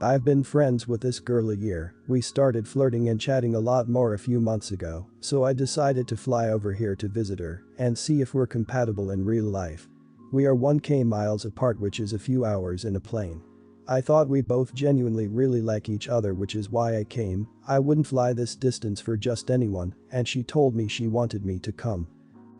I've been friends with this girl a year. We started flirting and chatting a lot more a few months ago, so I decided to fly over here to visit her and see if we're compatible in real life. We are 1k miles apart, which is a few hours in a plane. I thought we both genuinely really like each other, which is why I came. I wouldn't fly this distance for just anyone, and she told me she wanted me to come.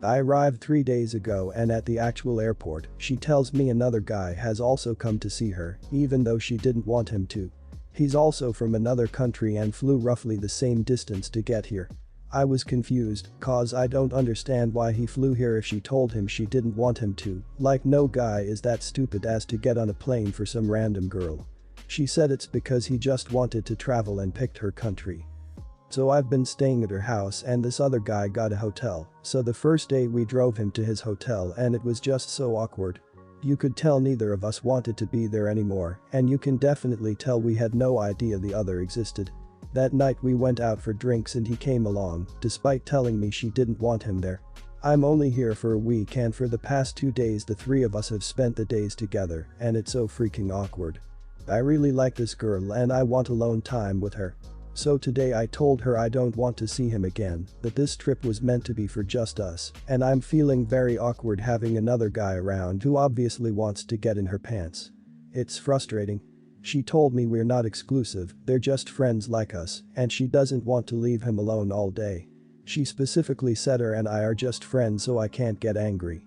I arrived 3 days ago, and at the actual airport, she tells me another guy has also come to see her, even though she didn't want him to. He's also from another country and flew roughly the same distance to get here. I was confused, cause I don't understand why he flew here if she told him she didn't want him to, like no guy is that stupid as to get on a plane for some random girl. She said it's because he just wanted to travel and picked her country. So I've been staying at her house and this other guy got a hotel, so the first day we drove him to his hotel and it was just so awkward. You could tell neither of us wanted to be there anymore, and you can definitely tell we had no idea the other existed. That night we went out for drinks and he came along, despite telling me she didn't want him there. I'm only here for a week and for the past 2 days the three of us have spent the days together and it's so freaking awkward. I really like this girl and I want alone time with her. So today I told her I don't want to see him again, that this trip was meant to be for just us, and I'm feeling very awkward having another guy around who obviously wants to get in her pants. It's frustrating. She told me we're not exclusive, they're just friends like us, and she doesn't want to leave him alone all day. She specifically said her and I are just friends, so I can't get angry.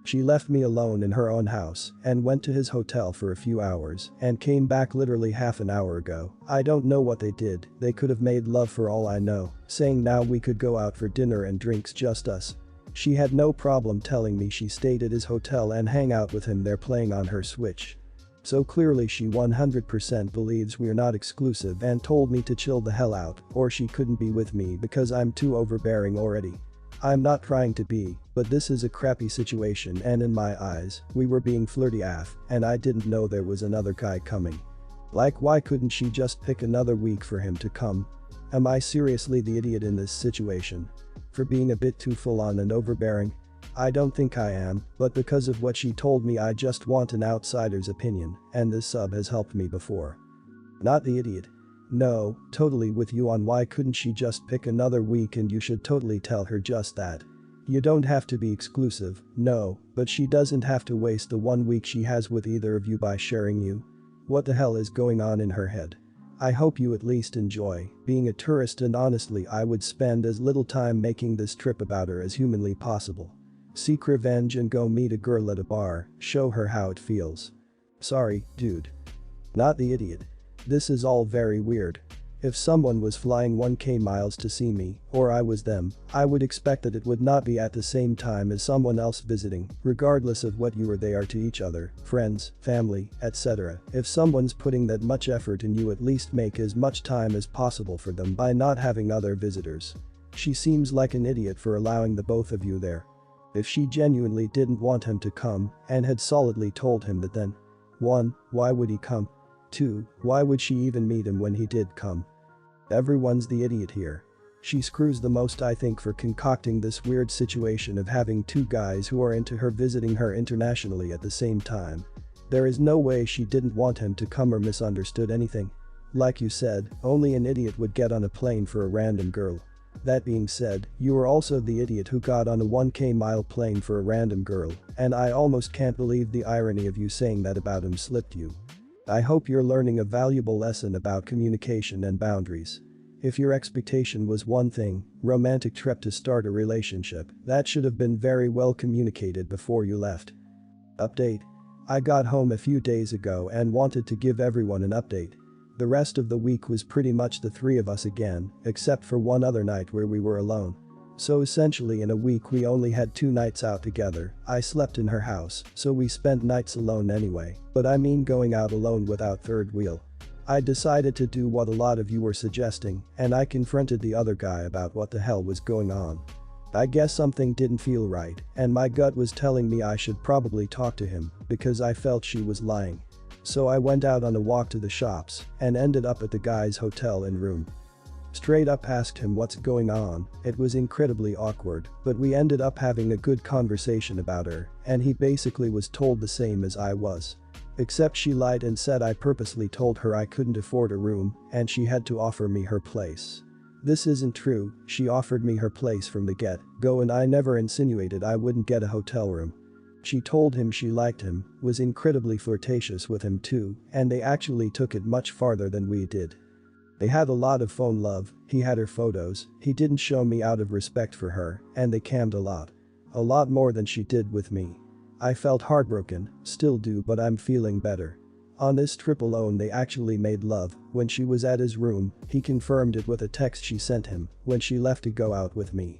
She left me alone in her own house and went to his hotel for a few hours and came back literally half an hour ago. I don't know what they did, they could have made love for all I know, saying now we could go out for dinner and drinks, just us. She had no problem telling me she stayed at his hotel and hang out with him there playing on her Switch. So clearly she 100% believes we're not exclusive and told me to chill the hell out, or she couldn't be with me because I'm too overbearing already. I'm not trying to be, but this is a crappy situation and in my eyes, we were being flirty AF and I didn't know there was another guy coming. Like, why couldn't she just pick another week for him to come? Am I seriously the idiot in this situation? For being a bit too full on and overbearing? I don't think I am, but because of what she told me I just want an outsider's opinion, and this sub has helped me before. Not the idiot. No, totally with you on why couldn't she just pick another week, and you should totally tell her just that. You don't have to be exclusive, no, but she doesn't have to waste the 1 week she has with either of you by sharing you. What the hell is going on in her head? I hope you at least enjoy being a tourist, and honestly I would spend as little time making this trip about her as humanly possible. Seek revenge and go meet a girl at a bar, show her how it feels. Sorry, dude. Not the idiot. This is all very weird. If someone was flying 1k miles to see me, or I was them, I would expect that it would not be at the same time as someone else visiting, regardless of what you or they are to each other, friends, family, etc. If someone's putting that much effort in, you at least make as much time as possible for them by not having other visitors. She seems like an idiot for allowing the both of you there. If she genuinely didn't want him to come and had solidly told him that, then 1. Why would he come? 2. Why would she even meet him when he did come? Everyone's the idiot here. She screws the most, I think, for concocting this weird situation of having two guys who are into her visiting her internationally at the same time. There is no way she didn't want him to come or misunderstood anything. Like you said, only an idiot would get on a plane for a random girl. That being said, you are also the idiot who got on a 1k mile plane for a random girl, and I almost can't believe the irony of you saying that about him slipped you. I hope you're learning a valuable lesson about communication and boundaries. If your expectation was one thing, romantic trip to start a relationship, that should have been very well communicated before you left. Update. I got home a few days ago and wanted to give everyone an update. The rest of the week was pretty much the three of us again, except for one other night where we were alone. So essentially in a week we only had 2 nights out together. I slept in her house, so we spent nights alone anyway, but I mean going out alone without third wheel. I decided to do what a lot of you were suggesting, and I confronted the other guy about what the hell was going on. I guess something didn't feel right, and my gut was telling me I should probably talk to him, because I felt she was lying. So I went out on a walk to the shops and ended up at the guy's hotel and room. Straight up asked him what's going on. It was incredibly awkward, but we ended up having a good conversation about her, and he basically was told the same as I was. Except she lied and said I purposely told her I couldn't afford a room and she had to offer me her place. This isn't true, she offered me her place from the get-go and I never insinuated I wouldn't get a hotel room. She told him she liked him, was incredibly flirtatious with him too, and they actually took it much farther than we did. They had a lot of phone love, he had her photos, he didn't show me out of respect for her, and they cammed a lot. A lot more than she did with me. I felt heartbroken, still do, but I'm feeling better. On this trip alone they actually made love. When she was at his room, he confirmed it with a text she sent him when she left to go out with me.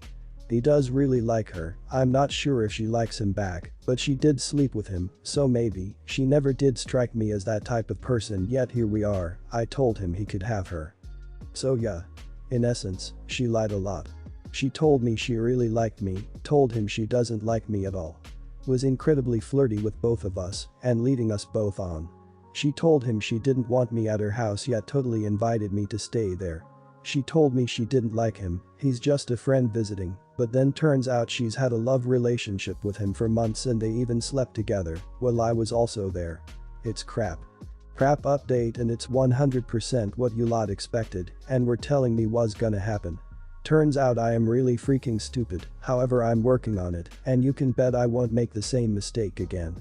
He does really like her, I'm not sure if she likes him back, but she did sleep with him, so maybe. She never did strike me as that type of person, yet here we are. I told him he could have her. So yeah. In essence, she lied a lot. She told me she really liked me, told him she doesn't like me at all. Was incredibly flirty with both of us and leading us both on. She told him she didn't want me at her house yet totally invited me to stay there. She told me she didn't like him, he's just a friend visiting, but then turns out she's had a love relationship with him for months and they even slept together while I was also there. It's crap. Crap update and it's 100% what you lot expected and were telling me was gonna happen. Turns out I am really freaking stupid, however I'm working on it and you can bet I won't make the same mistake again.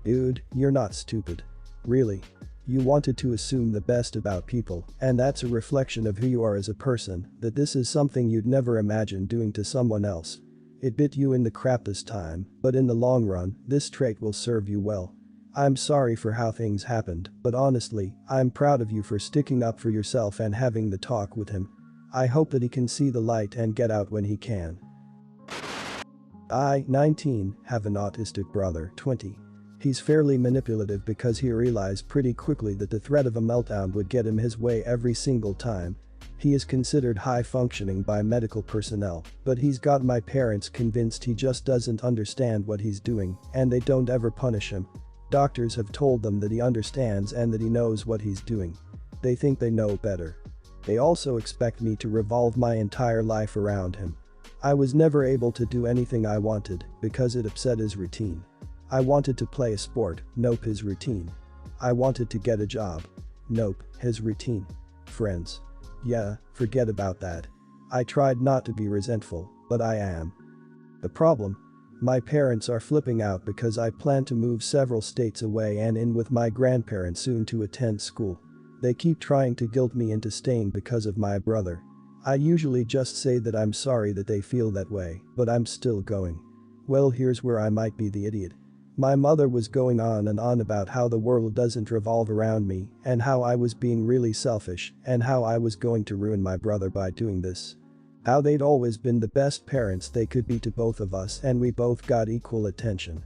Dude, you're not stupid. Really. You wanted to assume the best about people, and that's a reflection of who you are as a person, that this is something you'd never imagine doing to someone else. It bit you in the crap this time, but in the long run, this trait will serve you well. I'm sorry for how things happened, but honestly, I'm proud of you for sticking up for yourself and having the talk with him. I hope that he can see the light and get out when he can. I, 19, have an autistic brother, 20. He's fairly manipulative because he realized pretty quickly that the threat of a meltdown would get him his way every single time. He is considered high functioning by medical personnel, but he's got my parents convinced he just doesn't understand what he's doing and they don't ever punish him. Doctors have told them that he understands and that he knows what he's doing. They think they know better. They also expect me to revolve my entire life around him. I was never able to do anything I wanted because it upset his routine. I wanted to play a sport, nope, his routine. I wanted to get a job. Nope, his routine. Friends. Yeah, forget about that. I tried not to be resentful, but I am. The problem? My parents are flipping out because I plan to move several states away and in with my grandparents soon to attend school. They keep trying to guilt me into staying because of my brother. I usually just say that I'm sorry that they feel that way, but I'm still going. Well, here's where I might be the idiot. My mother was going on and on about how the world doesn't revolve around me and how I was being really selfish and how I was going to ruin my brother by doing this. How they'd always been the best parents they could be to both of us and we both got equal attention.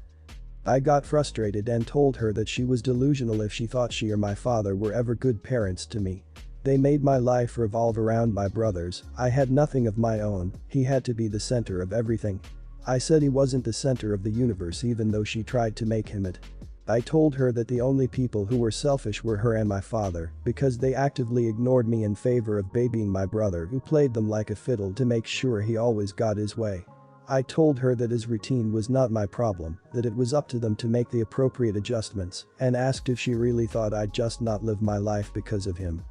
I got frustrated and told her that she was delusional if she thought she or my father were ever good parents to me. They made my life revolve around my brothers, I had nothing of my own, he had to be the center of everything. I said he wasn't the center of the universe even though she tried to make him it. I told her that the only people who were selfish were her and my father because they actively ignored me in favor of babying my brother who played them like a fiddle to make sure he always got his way. I told her that his routine was not my problem, that it was up to them to make the appropriate adjustments, and asked if she really thought I'd just not live my life because of him.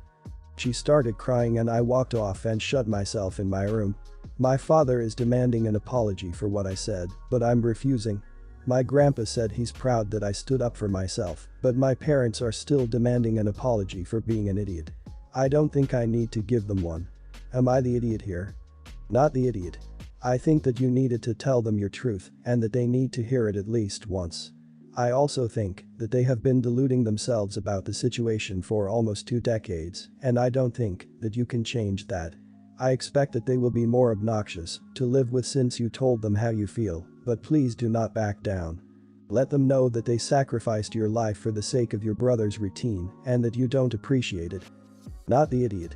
She started crying and I walked off and shut myself in my room. My father is demanding an apology for what I said, but I'm refusing. My grandpa said he's proud that I stood up for myself, but my parents are still demanding an apology for being an idiot. I don't think I need to give them one. Am I the idiot here? Not the idiot. I think that you needed to tell them your truth and that they need to hear it at least once. I also think that they have been deluding themselves about the situation for almost 2 decades, and I don't think that you can change that. I expect that they will be more obnoxious to live with since you told them how you feel, but please do not back down. Let them know that they sacrificed your life for the sake of your brother's routine and that you don't appreciate it. Not the idiot.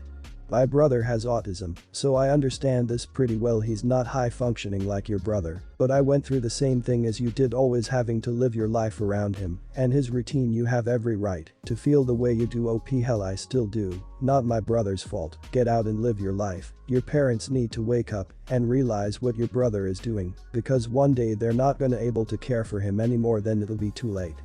My brother has autism, so I understand this pretty well. He's not high functioning like your brother, but I went through the same thing as you did, always having to live your life around him and his routine. You have every right to feel the way you do. OP hell, I still do. Not my brother's fault. Get out and live your life. Your parents need to wake up and realize what your brother is doing, because one day they're not gonna able to care for him anymore, then it'll be too late.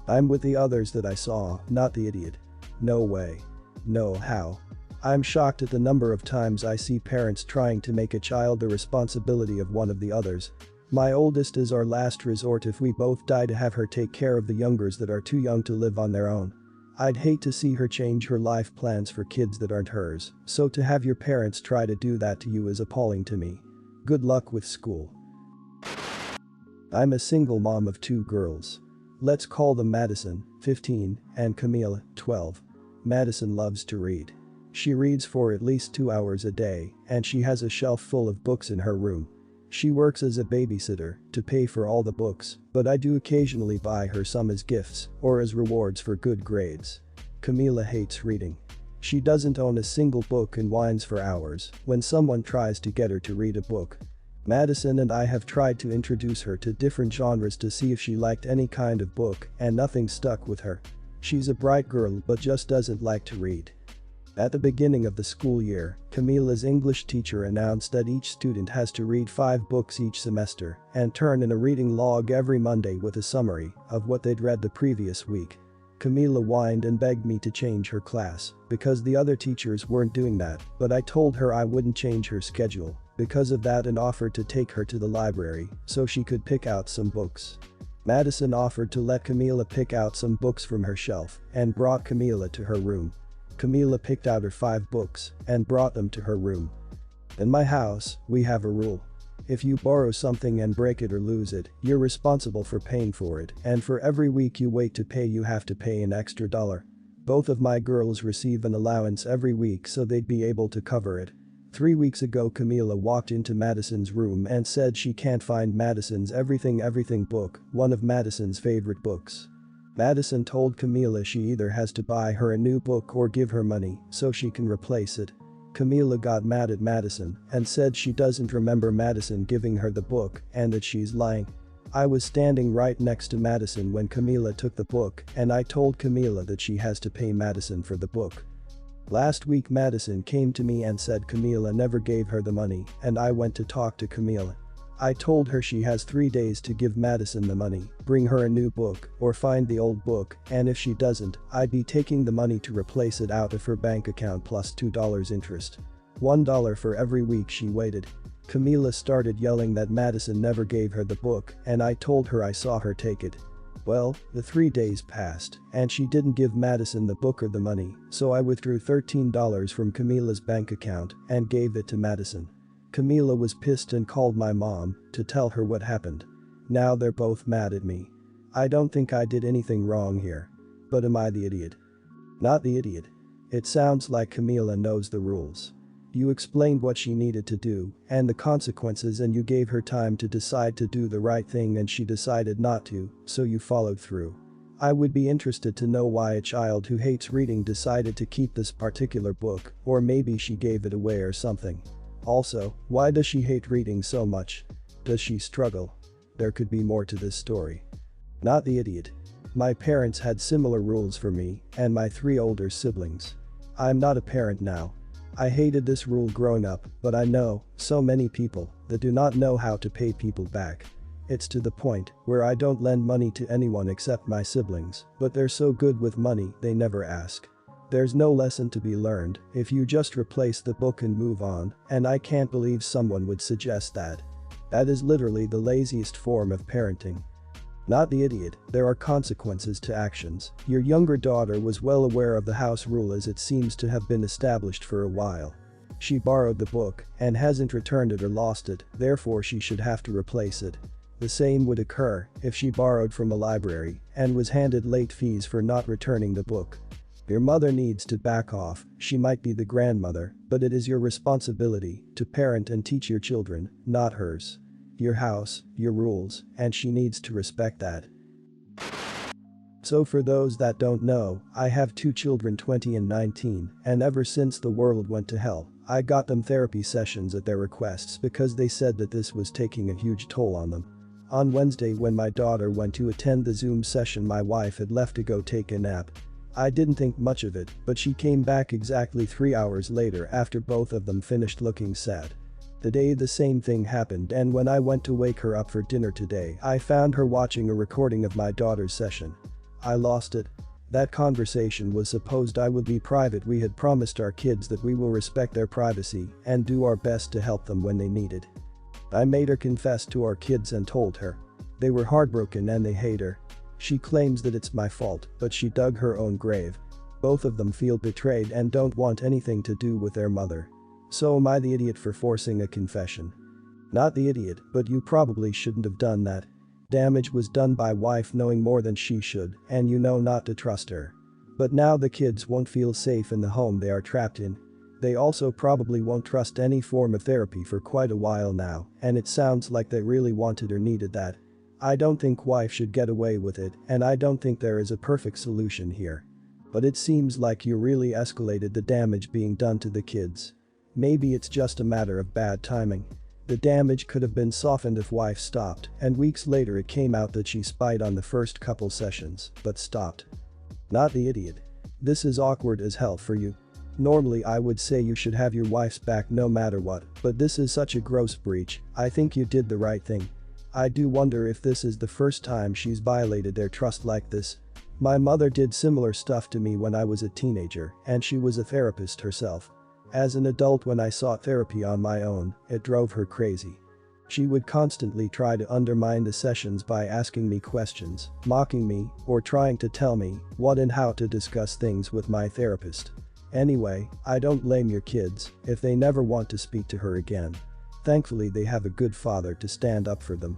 I'm with the others that I saw, not the idiot. No way. No, how? I'm shocked at the number of times I see parents trying to make a child the responsibility of one of the others. My oldest is our last resort if we both die to have her take care of the youngers that are too young to live on their own. I'd hate to see her change her life plans for kids that aren't hers, so to have your parents try to do that to you is appalling to me. Good luck with school. I'm a single mom of 2 girls. Let's call them Madison, 15, and Camille, 12. Madison loves to read. She reads for at least 2 hours a day, and she has a shelf full of books in her room. She works as a babysitter to pay for all the books, but I do occasionally buy her some as gifts or as rewards for good grades. Camila hates reading. She doesn't own a single book and whines for hours when someone tries to get her to read a book. Madison and I have tried to introduce her to different genres to see if she liked any kind of book, and nothing stuck with her. She's a bright girl but just doesn't like to read. At the beginning of the school year, Camila's English teacher announced that each student has to read 5 books each semester and turn in a reading log every Monday with a summary of what they'd read the previous week. Camila whined and begged me to change her class because the other teachers weren't doing that, but I told her I wouldn't change her schedule because of that and offered to take her to the library so she could pick out some books. Madison offered to let Camila pick out some books from her shelf and brought Camila to her room. Camila picked out her 5 books and brought them to her room. In my house, we have a rule. If you borrow something and break it or lose it, you're responsible for paying for it, and for every week you wait to pay you have to pay an extra $1. Both of my girls receive an allowance every week so they'd be able to cover it. 3 weeks ago Camila walked into Madison's room and said she can't find Madison's Everything book, one of Madison's favorite books. Madison told Camila she either has to buy her a new book or give her money so she can replace it. Camila got mad at Madison and said she doesn't remember Madison giving her the book and that she's lying. I was standing right next to Madison when Camila took the book and I told Camila that she has to pay Madison for the book. Last week Madison came to me and said Camila never gave her the money and I went to talk to Camila. I told her she has 3 days to give Madison the money, bring her a new book, or find the old book, and if she doesn't, I'd be taking the money to replace it out of her bank account plus $2 interest. $1 for every week she waited. Camila started yelling that Madison never gave her the book and I told her I saw her take it. Well, the 3 days passed, and she didn't give Madison the book or the money, so I withdrew $13 from Camila's bank account and gave it to Madison. Camila was pissed and called my mom to tell her what happened. Now they're both mad at me. I don't think I did anything wrong here. But am I the idiot? Not the idiot. It sounds like Camila knows the rules. You explained what she needed to do and the consequences and you gave her time to decide to do the right thing and she decided not to, so you followed through. I would be interested to know why a child who hates reading decided to keep this particular book, or maybe she gave it away or something. Also, why does she hate reading so much? Does she struggle? There could be more to this story. Not the idiot. My parents had similar rules for me and my 3 older siblings. I'm not a parent now. I hated this rule growing up, but I know so many people that do not know how to pay people back. It's to the point where I don't lend money to anyone except my siblings, but they're so good with money they never ask. There's no lesson to be learned if you just replace the book and move on, and I can't believe someone would suggest that. That is literally the laziest form of parenting. Not the idiot, there are consequences to actions. Your younger daughter was well aware of the house rule as it seems to have been established for a while. She borrowed the book and hasn't returned it or lost it, therefore she should have to replace it. The same would occur if she borrowed from a library and was handed late fees for not returning the book. Your mother needs to back off. She might be the grandmother, but it is your responsibility to parent and teach your children, not hers. Your house, your rules, and she needs to respect that. So for those that don't know, I have 2 children 20 and 19, and ever since the world went to hell, I got them therapy sessions at their requests because they said that this was taking a huge toll on them. On Wednesday when my daughter went to attend the Zoom session my wife had left to go take a nap. I didn't think much of it, but she came back exactly 3 hours later after both of them finished looking sad. The day the same thing happened, and when I went to wake her up for dinner today, I found her watching a recording of my daughter's session. I lost it. That conversation was supposed I would be private. We had promised our kids that we will respect their privacy and do our best to help them when they need it. I made her confess to our kids and told her. They were heartbroken and they hate her. She claims that it's my fault, but she dug her own grave. Both of them feel betrayed and don't want anything to do with their mother. So am I the idiot for forcing a confession? Not the idiot, but you probably shouldn't have done that. Damage was done by wife knowing more than she should, and you know not to trust her. But now the kids won't feel safe in the home they are trapped in. They also probably won't trust any form of therapy for quite a while now, and it sounds like they really wanted or needed that. I don't think wife should get away with it, and I don't think there is a perfect solution here. But it seems like you really escalated the damage being done to the kids. Maybe it's just a matter of bad timing. The damage could have been softened if wife stopped, and weeks later it came out that she spied on the first couple sessions, but stopped. Not the idiot. This is awkward as hell for you. Normally I would say you should have your wife's back no matter what, but this is such a gross breach. I think you did the right thing. I do wonder if this is the first time she's violated their trust like this. My mother did similar stuff to me when I was a teenager, and she was a therapist herself. As an adult, when I sought therapy on my own, it drove her crazy. She would constantly try to undermine the sessions by asking me questions, mocking me, or trying to tell me what and how to discuss things with my therapist. Anyway, I don't blame your kids if they never want to speak to her again. Thankfully they have a good father to stand up for them.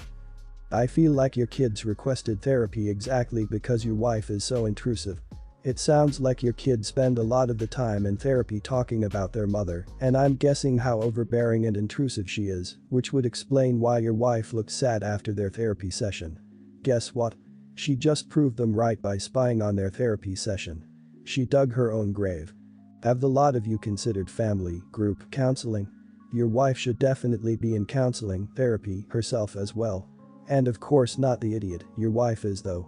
I feel like your kids requested therapy exactly because your wife is so intrusive. It sounds like your kids spend a lot of the time in therapy talking about their mother, and I'm guessing how overbearing and intrusive she is, which would explain why your wife looked sad after their therapy session. Guess what? She just proved them right by spying on their therapy session. She dug her own grave. Have the lot of you considered family, group counseling? Your wife should definitely be in counseling, therapy herself as well. And of course not the idiot your wife is though.